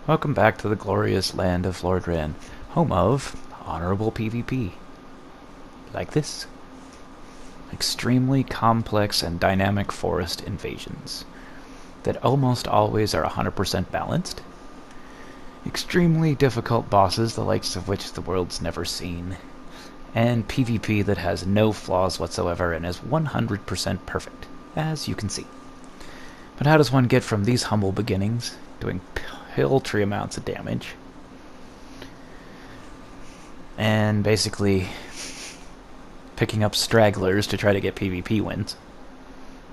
Welcome back to the glorious land of Lordran, home of honorable PvP. Like this. Extremely complex and dynamic forest invasions that almost always are 100% balanced. Extremely difficult bosses, the likes of which the world's never seen. And PvP that has no flaws whatsoever and is 100% perfect, as you can see. But how does one get from these humble beginnings, doing paltry amounts of damage, and basically picking up stragglers to try to get PvP wins,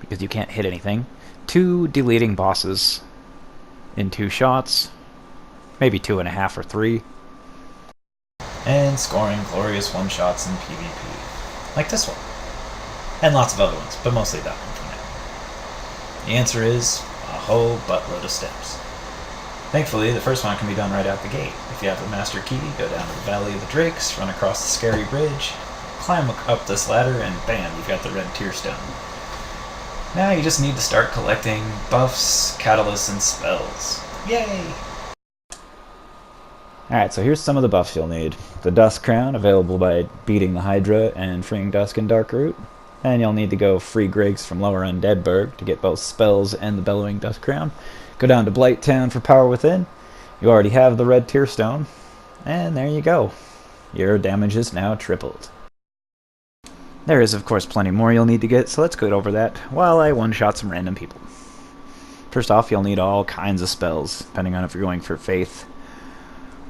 because you can't hit anything, to deleting bosses in 2 shots, maybe 2.5 or 3, and scoring glorious one-shots in PvP, like this one, and lots of other ones, but mostly that one for now. The answer is a whole buttload of steps. Thankfully, the first one can be done right out the gate. If you have the master key, go down to the Valley of the Drakes, run across the scary bridge, climb up this ladder, and bam, you've got the red tear stone. Now you just need to start collecting buffs, catalysts, and spells. Yay! Alright, so here's some of the buffs you'll need. The Dusk Crown, available by beating the Hydra and freeing Dusk and Darkroot. And you'll need to go free Griggs from Lower Undeadburg to get both spells and the Bellowing Dusk Crown. Go down to Blighttown for Power Within. You already have the red tear stone. And there you go. Your damage is now tripled. There is, of course, plenty more you'll need to get, so let's go over that while I one-shot some random people. First off, you'll need all kinds of spells, depending on if you're going for Faith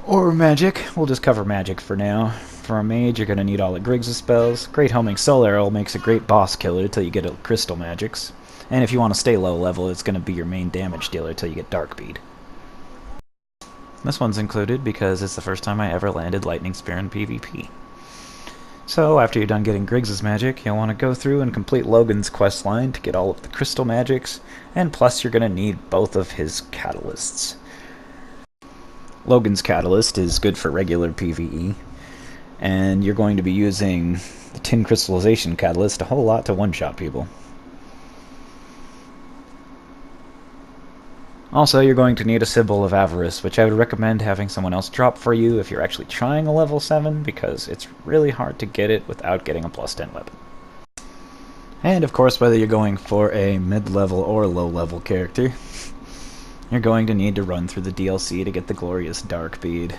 or Magic. We'll just cover Magic for now. For a Mage, you're going to need all the Griggs' spells. Great Homing Soul Arrow makes a great boss killer till you get a Crystal Magics. And if you want to stay low level, it's going to be your main damage dealer till you get Darkbead. This one's included because it's the first time I ever landed Lightning Spear in PvP. So, after you're done getting Griggs' magic, you'll want to go through and complete Logan's questline to get all of the Crystal Magics, and plus you're going to need both of his catalysts. Logan's catalyst is good for regular PvE, and you're going to be using the Tin Crystallization catalyst a whole lot to one-shot people. Also, you're going to need a Symbol of Avarice, which I would recommend having someone else drop for you if you're actually trying a level 7, because it's really hard to get it without getting a plus 10 weapon. And of course, whether you're going for a mid-level or low-level character, you're going to need to run through the DLC to get the glorious Darkbead.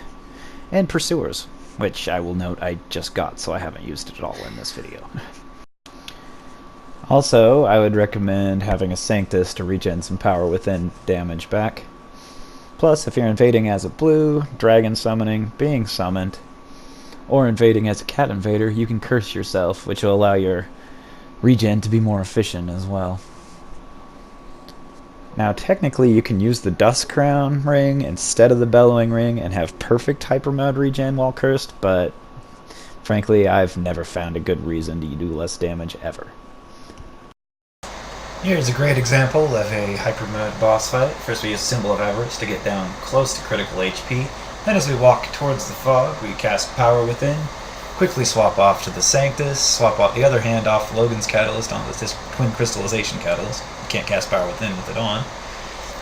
And Pursuers, which I will note I just got, so I haven't used it at all in this video. Also, I would recommend having a Sanctus to regen some Power Within damage back. Plus, if you're invading as a blue, dragon summoning, being summoned, or invading as a cat invader, you can curse yourself, which will allow your regen to be more efficient as well. Now, technically, you can use the Dusk Crown ring instead of the Bellowing ring and have perfect Hypermode regen while cursed, but frankly, I've never found a good reason to do less damage ever. Here's a great example of a Hypermode boss fight. First we use Symbol of Avarice to get down close to critical HP. Then as we walk towards the fog, we cast Power Within, quickly swap off to the Sanctus, swap off the other hand off Logan's Catalyst onto this Twin Crystallization Catalyst. You can't cast Power Within with it on.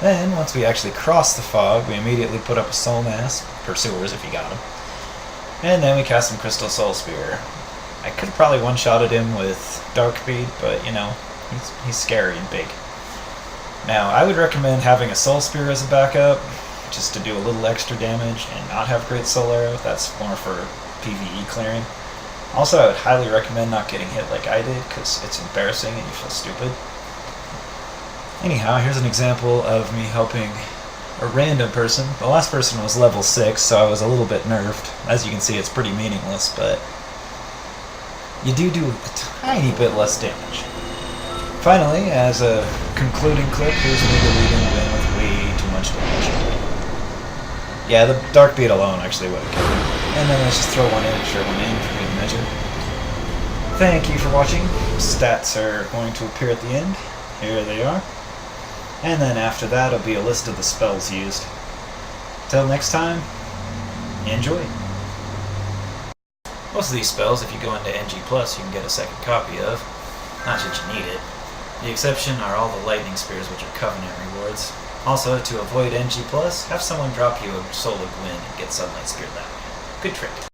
Then, once we actually cross the fog, we immediately put up a Soul Mass, Pursuers if you got them. And then we cast some Crystal Soul Spear. I could have probably one-shotted him with Darkbead, but you know, he's scary and big. Now, I would recommend having a Soul Spear as a backup, just to do a little extra damage and not have Great Soul Arrow. That's more for PvE clearing. Also, I would highly recommend not getting hit like I did, because it's embarrassing and you feel stupid. Anyhow, here's an example of me helping a random person. The last person was level 6, so I was a little bit nerfed. As you can see, it's pretty meaningless, but you do a tiny bit less damage. Finally, as a concluding clip, here's me deleting a win with way too much damage. Yeah, the Darkbead alone actually would have killed him. And then let's just throw one in and share one in for good measure. Thank you for watching. Stats are going to appear at the end. Here they are. And then after that, it'll be a list of the spells used. Till next time, enjoy. Most of these spells, if you go into NG+, you can get a second copy of. Not that you need it. The exception are all the lightning spears, which are Covenant rewards. Also, to avoid NG+, have someone drop you a Soul of Gwyn and get Sunlight Spear that way. Good trick.